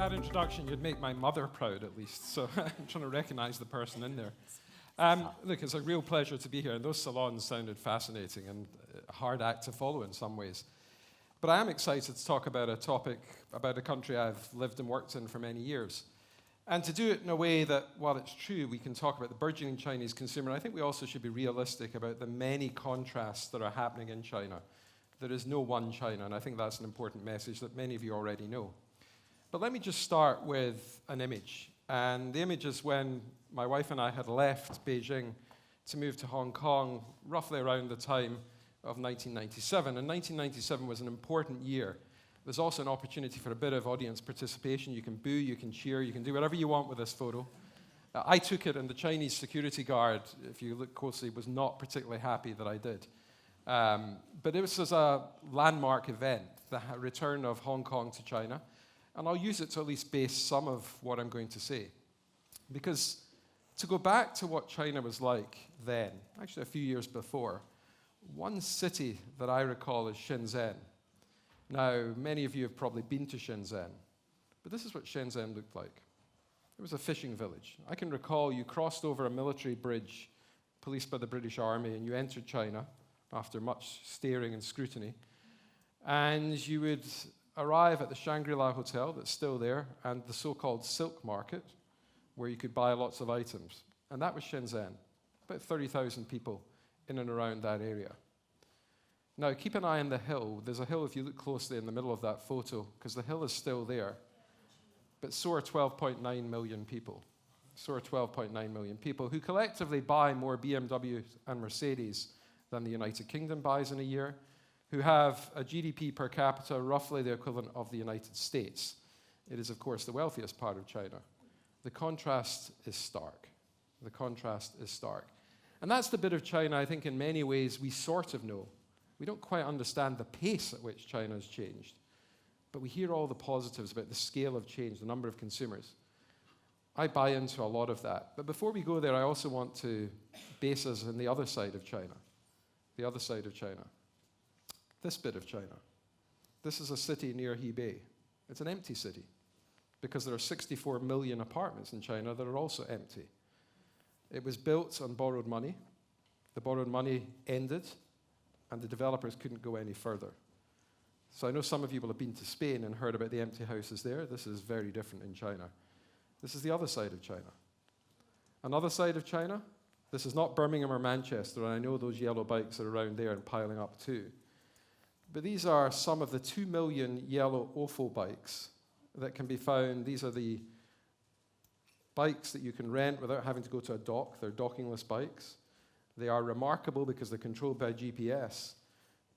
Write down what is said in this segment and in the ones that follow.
that introduction, you'd make my mother proud at least. So I'm trying to recognize the person in there. Look, it's a real pleasure to be here. And those salons sounded fascinating and a hard act to follow in some ways. But I am excited to talk about a topic, about a country I've lived and worked in for many years. And to do it in a way that, while it's true, we can talk about the burgeoning Chinese consumer, I think we also should be realistic about the many contrasts that are happening in China. There is no one China, and I think that's an important message that many of you already know. But let me just start with an image. And the image is when my wife and I had left Beijing to move to Hong Kong roughly around the time of 1997. And 1997 was an important year. There's also an opportunity for a bit of audience participation. You can boo, you can cheer, you can do whatever you want with this photo. I took it, and the Chinese security guard, if you look closely, was not particularly happy that I did. But it was a landmark event, the return of Hong Kong to China. And I'll use it to at least base some of what I'm going to say. Because to go back to what China was like then, actually a few years before, one city that I recall is Shenzhen. Now, many of you have probably been to Shenzhen, but this is what Shenzhen looked like. It was a fishing village. I can recall you crossed over a military bridge policed by the British Army, and you entered China after much staring and scrutiny. And you would arrive at the Shangri-La Hotel that's still there, and the so-called Silk Market, where you could buy lots of items. And that was Shenzhen, about 30,000 people in and around that area. Now, keep an eye on the hill. There's a hill, if you look closely, in the middle of that photo, because the hill is still there. But so are 12.9 million people. So are 12.9 million people who collectively buy more BMW and Mercedes than the United Kingdom buys in a year, who have a GDP per capita roughly the equivalent of the United States. It is, of course, the wealthiest part of China. The contrast is stark. The contrast is stark. And that's the bit of China, I think, in many ways we sort of know. We don't quite understand the pace at which China has changed, but we hear all the positives about the scale of change, the number of consumers. I buy into a lot of that. But before we go there, I also want to base us on the other side of China. The other side of China. This bit of China. This is a city near Hebei. It's an empty city because there are 64 million apartments in China that are also empty. It was built on borrowed money. The borrowed money ended, and the developers couldn't go any further. So I know some of you will have been to Spain and heard about the empty houses there. This is very different in China. This is the other side of China. Another side of China, this is not Birmingham or Manchester, and I know those yellow bikes are around there and piling up too. But these are some of the 2 million yellow Ofo bikes that can be found. These are the bikes that you can rent without having to go to a dock. They're dockingless bikes. They are remarkable because they're controlled by GPS,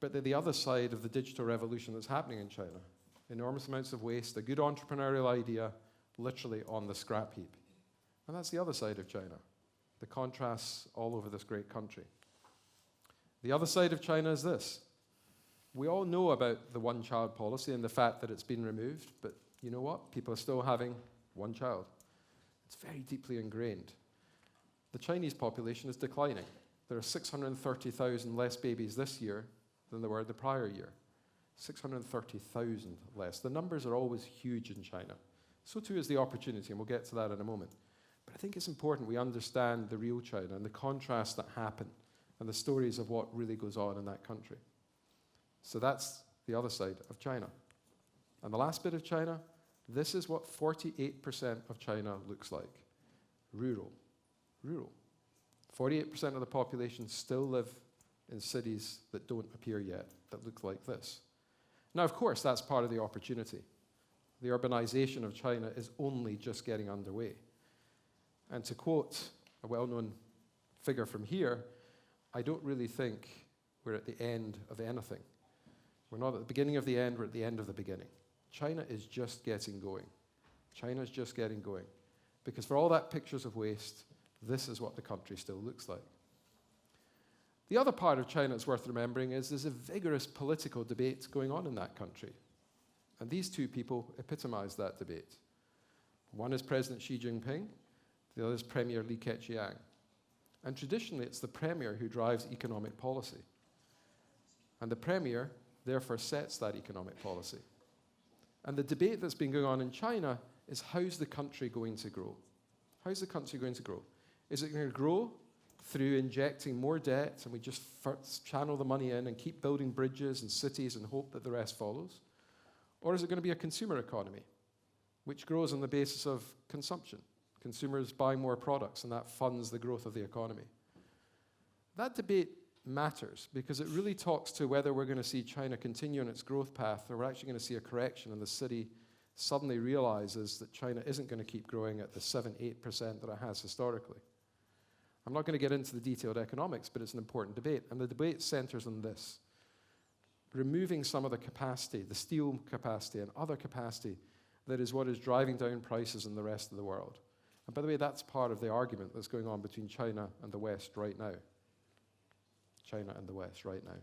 but they're the other side of the digital revolution that's happening in China. Enormous amounts of waste, a good entrepreneurial idea, literally on the scrap heap. And that's the other side of China. The contrasts all over this great country. The other side of China is this. We all know about the one-child policy and the fact that it's been removed, but you know what? People are still having one child. It's very deeply ingrained. The Chinese population is declining. There are 630,000 less babies this year than there were the prior year. 630,000 less. The numbers are always huge in China. So too is the opportunity, and we'll get to that in a moment. But I think it's important we understand the real China and the contrasts that happen and the stories of what really goes on in that country. So that's the other side of China. And the last bit of China, this is what 48% of China looks like. Rural. Rural. 48% of the population still live in cities that don't appear yet, that look like this. Now, of course, that's part of the opportunity. The urbanization of China is only just getting underway. And to quote a well-known figure from here, I don't really think we're at the end of anything. We're not at the beginning of the end, we're at the end of the beginning. China is just getting going. China's just getting going. Because for all that pictures of waste, this is what the country still looks like. The other part of China that's worth remembering is there's a vigorous political debate going on in that country. And these two people epitomize that debate. One is President Xi Jinping, the other is Premier Li Keqiang. And traditionally, it's the Premier who drives economic policy. And the Premier, therefore, sets that economic policy. And the debate that's been going on in China is how's the country going to grow? How's the country going to grow? Is it going to grow through injecting more debt and we just channel the money in and keep building bridges and cities and hope that the rest follows? Or is it going to be a consumer economy, which grows on the basis of consumption? Consumers buy more products and that funds the growth of the economy. That debate matters because it really talks to whether we're going to see China continue on its growth path or we're actually going to see a correction and the city suddenly realizes that China isn't going to keep growing at the 7-8% that it has historically. I'm not going to get into the detailed economics, but it's an important debate. And the debate centers on this. Removing some of the capacity, the steel capacity and other capacity that is what is driving down prices in the rest of the world. And by the way, that's part of the argument that's going on between China and the West right now. China and the West right now.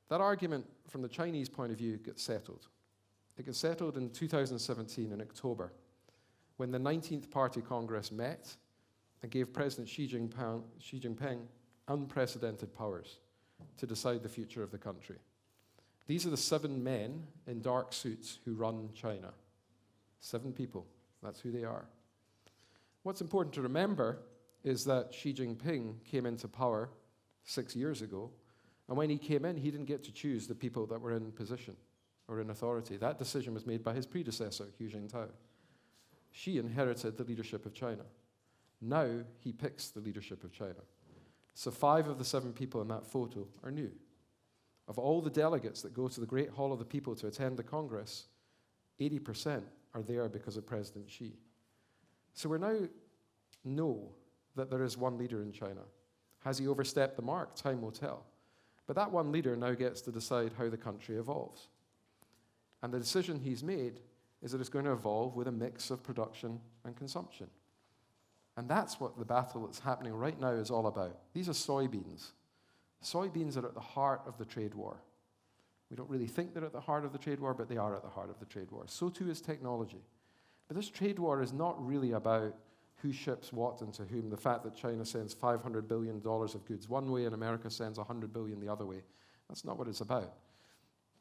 That argument, from the Chinese point of view, gets settled. It gets settled in 2017 in October, when the 19th Party Congress met and gave President Xi Jinping unprecedented powers to decide the future of the country. These are the 7 men in dark suits who run China. 7 people, that's who they are. What's important to remember is that Xi Jinping came into power 6 years ago, and when he came in, he didn't get to choose the people that were in position or in authority. That decision was made by his predecessor, Hu Jintao. Xi inherited the leadership of China. Now he picks the leadership of China. So 5 of the 7 people in that photo are new. Of all the delegates that go to the Great Hall of the People to attend the Congress, 80% are there because of President Xi. So we now know that there is one leader in China. Has he overstepped the mark? Time will tell. But that one leader now gets to decide how the country evolves. And the decision he's made is that it's going to evolve with a mix of production and consumption. And that's what the battle that's happening right now is all about. These are soybeans. Soybeans are at the heart of the trade war. We don't really think they're at the heart of the trade war, but they are at the heart of the trade war. So too is technology. But this trade war is not really about who ships what into whom. The fact that China sends $500 billion of goods one way and America sends $100 billion the other way. That's not what it's about.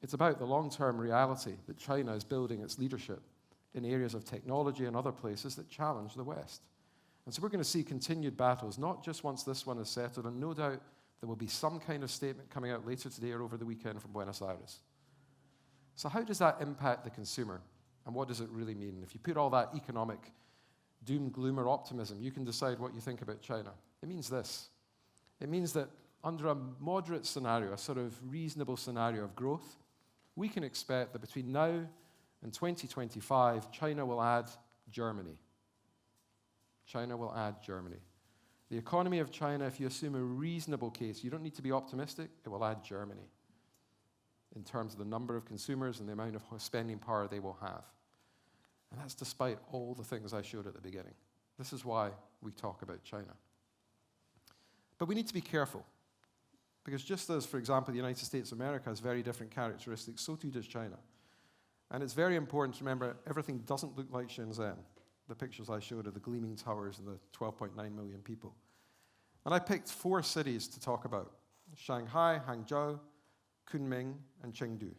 It's about the long-term reality that China is building its leadership in areas of technology and other places that challenge the West. And so we're going to see continued battles, not just once this one is settled, and no doubt there will be some kind of statement coming out later today or over the weekend from Buenos Aires. So how does that impact the consumer, and what does it really mean? If you put all that economic doom, gloom, or optimism, you can decide what you think about China. It means this. It means that under a moderate scenario, a sort of reasonable scenario of growth, we can expect that between now and 2025, China will add Germany. China will add Germany. The economy of China, if you assume a reasonable case, you don't need to be optimistic, it will add Germany in terms of the number of consumers and the amount of spending power they will have. And that's despite all the things I showed at the beginning. This is why we talk about China. But we need to be careful, because just as, for example, the United States of America has very different characteristics, so too does China. And it's very important to remember everything doesn't look like Shenzhen. The pictures I showed of the gleaming towers and the 12.9 million people. And I picked 4 cities to talk about: Shanghai, Hangzhou, Kunming, and Chengdu.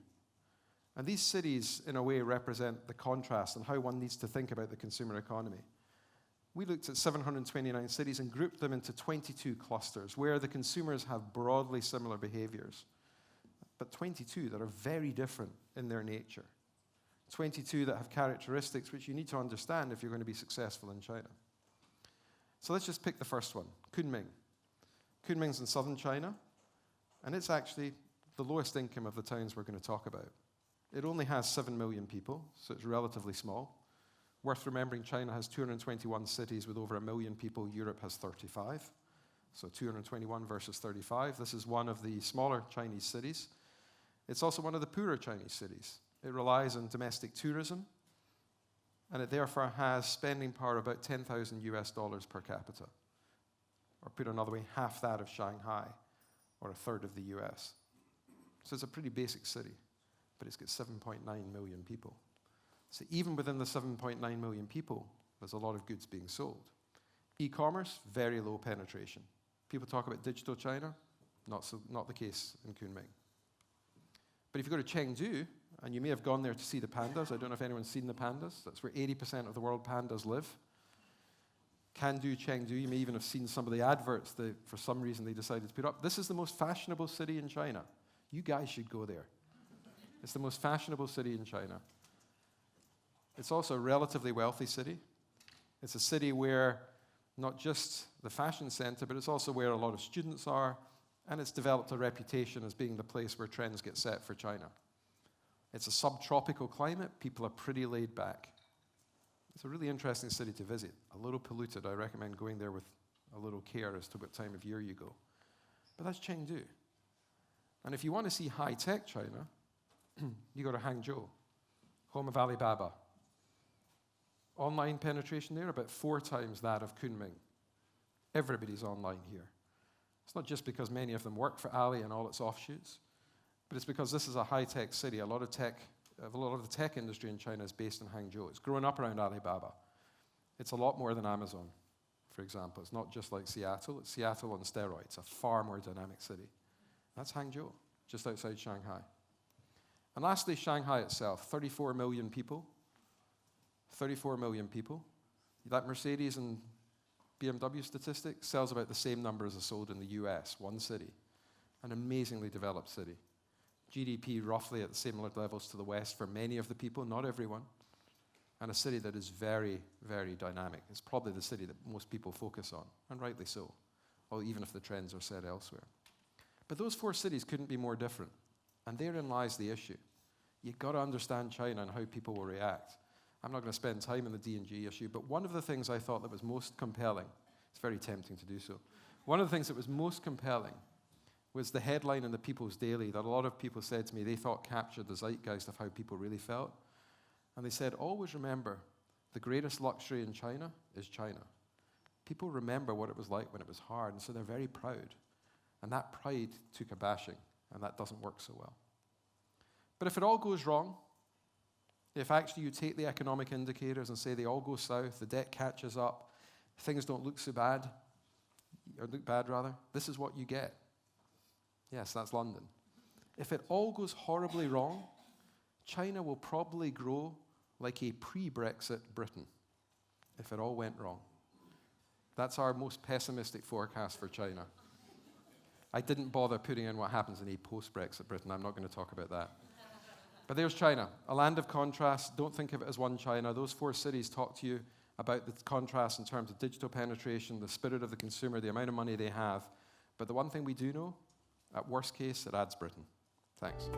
And these cities, in a way, represent the contrast and how one needs to think about the consumer economy. We looked at 729 cities and grouped them into 22 clusters, where the consumers have broadly similar behaviors, but 22 that are very different in their nature. 22 that have characteristics which you need to understand if you're going to be successful in China. So let's just pick the first one, Kunming. Kunming's in southern China, and it's actually the lowest income of the towns we're going to talk about. It only has 7 million people, so it's relatively small. Worth remembering, China has 221 cities with over 1 million people. Europe has 35. So 221 versus 35. This is one of the smaller Chinese cities. It's also one of the poorer Chinese cities. It relies on domestic tourism, and it therefore has spending power about $10,000 per capita. Or put another way, half that of Shanghai, or a third of the US. So it's a pretty basic city, but it's got 7.9 million people. So even within the 7.9 million people, there's a lot of goods being sold. E-commerce, very low penetration. People talk about digital China, not the case in Kunming. But if you go to Chengdu, And you may have gone there to see the pandas. I don't know if anyone's seen the pandas. That's where 80% of the world pandas live. Can-do, Chengdu. You may even have seen some of the adverts that, for some reason, they decided to put up. This is the most fashionable city in China. You guys should go there. It's the most fashionable city in China. It's also a relatively wealthy city. It's a city where not just the fashion center, but it's also where a lot of students are, and it's developed a reputation as being the place where trends get set for China. It's a subtropical climate. People are pretty laid back. It's a really interesting city to visit. A little polluted. I recommend going there with a little care as to what time of year you go. But that's Chengdu. And if you want to see high-tech China, you go to Hangzhou, home of Alibaba. Online penetration there, about 4 times that of Kunming. Everybody's online here. It's not just because many of them work for Ali and all its offshoots, but it's because this is a high-tech city. A lot of the tech industry in China is based in Hangzhou. It's grown up around Alibaba. It's a lot more than Amazon, for example. It's not just like Seattle. It's Seattle on steroids, a far more dynamic city. That's Hangzhou, just outside Shanghai. And lastly, Shanghai itself, 34 million people. 34 million people. That Mercedes and BMW statistic sells about the same number as is sold in the US, one city. An amazingly developed city. GDP roughly at the same levels to the West for many of the people, not everyone. And a city that is very, very dynamic. It's probably the city that most people focus on, and rightly so, or even if the trends are set elsewhere. But those 4 cities couldn't be more different. And therein lies the issue. You've got to understand China and how people will react. I'm not going to spend time on the D&G issue, but one of the things I thought that was most compelling, it's very tempting to do so, one of the things that was most compelling was the headline in the People's Daily that a lot of people said to me they thought captured the zeitgeist of how people really felt. And they said, always remember, the greatest luxury in China is China. People remember what it was like when it was hard, and so they're very proud. And that pride took a bashing, and that doesn't work so well. But if it all goes wrong, if actually you take the economic indicators and say they all go south, the debt catches up, things don't look so bad, or look bad rather, this is what you get. Yes, that's London. If it all goes horribly wrong, China will probably grow like a pre-Brexit Britain, if it all went wrong. That's our most pessimistic forecast for China. I didn't bother putting in what happens in a post-Brexit Britain. I'm not going to talk about that. But there's China, a land of contrast. Don't think of it as one China. Those 4 cities talk to you about the contrast in terms of digital penetration, the spirit of the consumer, the amount of money they have. But the one thing we do know, at worst case, it adds Britain. Thanks.